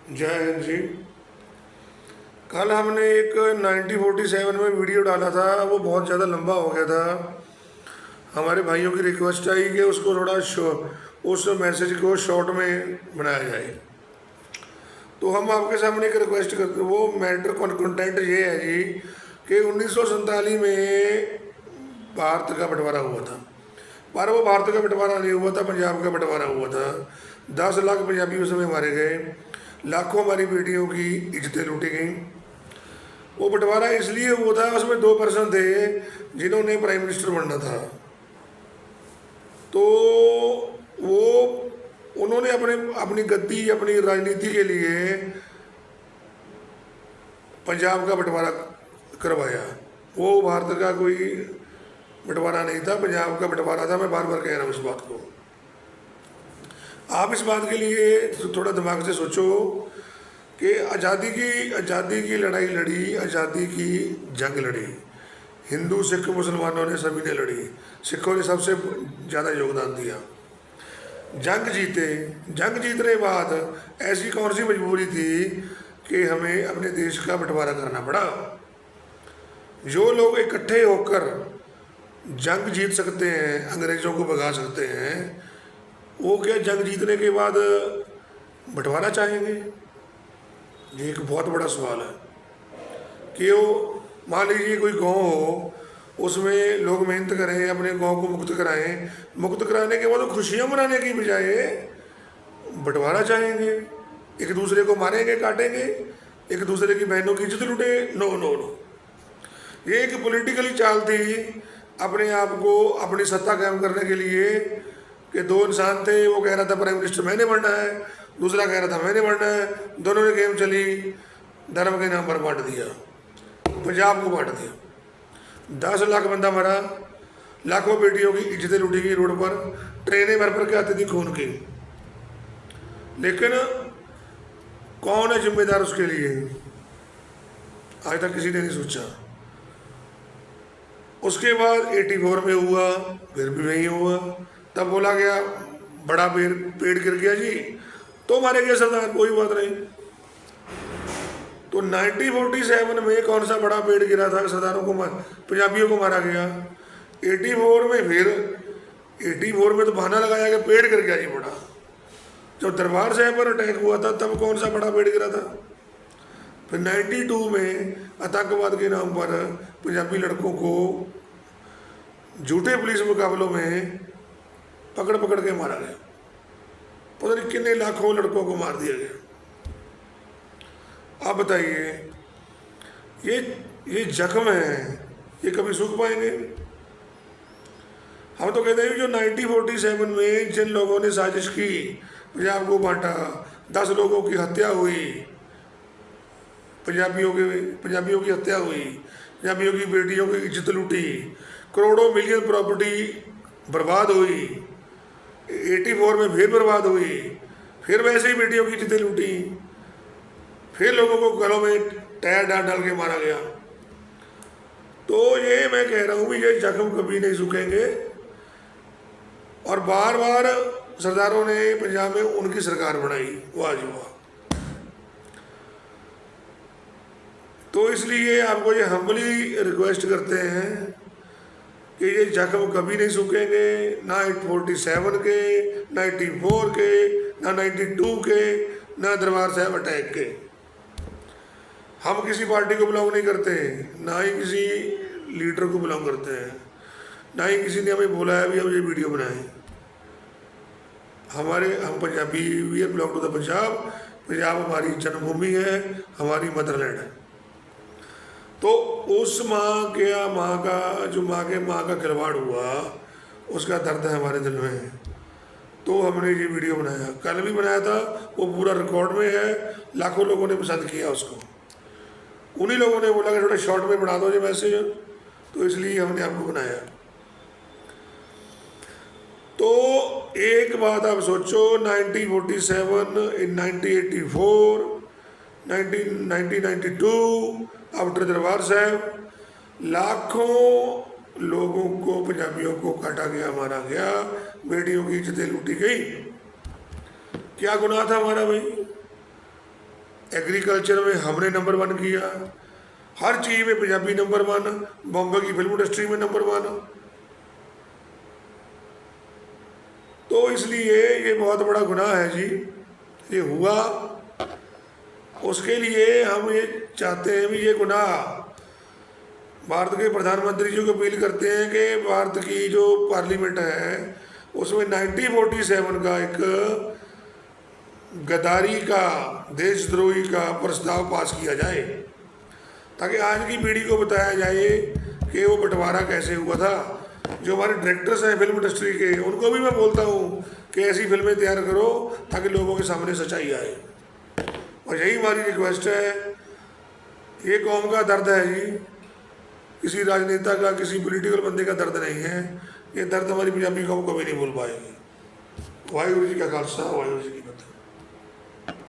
जय हिंद जी। कल हमने एक 1947 में वीडियो डाला था, वो बहुत ज़्यादा लंबा हो गया था। हमारे भाइयों की रिक्वेस्ट आई कि उसको थोड़ा उस मैसेज को शॉर्ट में बनाया जाए। तो हम आपके सामने एक रिक्वेस्ट करते, वो मैटर कंटेंट ये है जी कि 1947 में भारत का बंटवारा हुआ था, पर वो भारत का बंटवारा नहीं हुआ था, पंजाब का बंटवारा हुआ था। 10 लाख पंजाबी उस समय मारे गए, लाखों हमारी बेटियों की इज्जतें लूटी गई। वो बंटवारा इसलिए हुआ था, उसमें 2% थे जिन्होंने प्राइम मिनिस्टर बनना था। तो वो उन्होंने अपने अपनी गद्दी, अपनी राजनीति के लिए पंजाब का बंटवारा करवाया। वो भारत का कोई बंटवारा नहीं था, पंजाब का बंटवारा था। मैं बार बार कह रहा हूँ इस बात को। आप इस बात के लिए थोड़ा दिमाग से सोचो कि आज़ादी की लड़ाई लड़ी, आज़ादी की जंग लड़ी, हिंदू सिख मुसलमानों ने सभी ने लड़ी, सिखों ने सबसे ज़्यादा योगदान दिया, जंग जीते। जंग जीतने के बाद ऐसी कौन सी मजबूरी थी कि हमें अपने देश का बंटवारा करना पड़ा। जो लोग इकट्ठे होकर जंग जीत सकते हैं, अंग्रेज़ों को भगा सकते हैं, वो क्या जंग जीतने के बाद बंटवारा चाहेंगे? ये एक बहुत बड़ा सवाल है कि वो मान लीजिए कोई गांव हो, उसमें लोग मेहनत करें, अपने गांव को मुक्त कराएं, मुक्त कराने के बाद वो खुशियाँ मनाने की बजाय बंटवारा चाहेंगे, एक दूसरे को मारेंगे, काटेंगे, एक दूसरे की बहनों की इज्जत लूटे। नो नो नो, ये एक पॉलिटिकली चाल थी अपने आप को, अपनी सत्ता कायम करने के लिए। कि दो इंसान थे, वो कह रहा था प्राइम मिनिस्टर मैंने बनना है, दूसरा कह रहा था मैंने बनना है। दोनों ने गेम चली, धर्म के नाम पर बांट दिया, पंजाब को बांट दिया। 10 लाख बंदा मरा, लाखों बेटियों की इज्जतें लूटी गई रोड पर, ट्रेनें भर भर के आती थी खून की। लेकिन कौन है जिम्मेदार उसके लिए? आज तक किसी ने नहीं सोचा। उसके बाद 84 में हुआ, फिर भी नहीं हुआ। तब बोला गया बड़ा पेड़ गिर गया जी, तो मारे गए सरदार, कोई बात नहीं। तो 1947 में कौन सा बड़ा पेड़ गिरा था, सरदारों को पंजाबियों को मारा गया। 84 में फिर 84 में तो बहाना लगाया कि पेड़ गिर गया जी बड़ा। जब दरबार साहब पर अटैक हुआ था तब कौन सा बड़ा पेड़ गिरा था। फिर 92 में आतंकवाद के नाम पर पंजाबी लड़कों को झूठे पुलिस मुकाबलों में पकड़ पकड़ के मारा गया। पता नहीं कितने लाखों लड़कों को मार दिया गया। आप बताइए, ये जख्म है, ये कभी सूख पाएंगे? हम तो कहते हैं जो 1947 में जिन लोगों ने साजिश की, पंजाब को बांटा, 10 लोगों की हत्या हुई, पंजाबियों की हत्या हुई, पंजाबियों की बेटियों की इज्जत लूटी, करोड़ों मिलियन प्रॉपर्टी बर्बाद हुई, 84 में फिर बर्बाद हुई, फिर वैसे ही बेटियों की इज्जतें लूटी, फिर लोगों को गलों में टायर डाल डाल के मारा गया। तो ये मैं कह रहा हूँ कि ये जख्म कभी नहीं सूखेंगे। और बार बार सरदारों ने पंजाब में उनकी सरकार बनाई, वाह जी वाह। तो इसलिए आपको ये हम्बली रिक्वेस्ट करते हैं कि ये जख्म कभी नहीं सूखेंगे, ना 47 के, ना 84 के, ना 92 के, ना दरबार साहब अटैक के। हम किसी पार्टी को बिलोंग नहीं करते, ना ही किसी लीडर को बिलोंग करते हैं, ना ही किसी ने हमें बोला है भी हम ये वीडियो बनाएं। हम Punjabi, we are belong to the Punjab. Punjab हमारी जन्मभूमि है, हमारी मदरलैंड है। तो उस माँ का खिलवाड़ हुआ, उसका दर्द है हमारे दिल में। तो हमने ये वीडियो बनाया, कल भी बनाया था, वो पूरा रिकॉर्ड में है, लाखों लोगों ने पसंद किया उसको। उन्हीं लोगों ने बोला कि थोड़ा शॉर्ट में बना दो ये मैसेज, तो इसलिए हमने आपको बनाया। तो एक बात आप सोचो, 1947, इन 1984, 1992 आफ्टर दरबार साहब, लाखों लोगों को, पंजाबियों को काटा गया, मारा गया, बेटियों की इज्जतें लूटी गई। क्या गुनाह था हमारा भाई? एग्रीकल्चर में हमने नंबर 1 किया, हर चीज़ में पंजाबी नंबर 1, बॉम्बे की फिल्म इंडस्ट्री में नंबर 1। तो इसलिए ये बहुत बड़ा गुनाह है जी, ये हुआ। उसके लिए हम ये चाहते हैं भी ये गुनाह भारत के प्रधानमंत्री जी को अपील करते हैं कि भारत की जो पार्लियामेंट है उसमें 1947 का एक गद्दारी का, देशद्रोही का प्रस्ताव पास किया जाए, ताकि आज की पीढ़ी को बताया जाए कि वो बंटवारा कैसे हुआ था। जो हमारे डायरेक्टर्स हैं फिल्म इंडस्ट्री के, उनको भी मैं बोलता हूँ कि ऐसी फिल्में तैयार करो ताकि लोगों के सामने सच्चाई आए। और यही हमारी रिक्वेस्ट है। ये कौम का दर्द है जी, किसी राजनेता का, किसी पॉलिटिकल बंदे का दर्द नहीं है। ये दर्द हमारी पंजाबी कौम कभी नहीं भूल पाएगी। वाहिगुरू जी का खालसा, वाहिगुरू जी की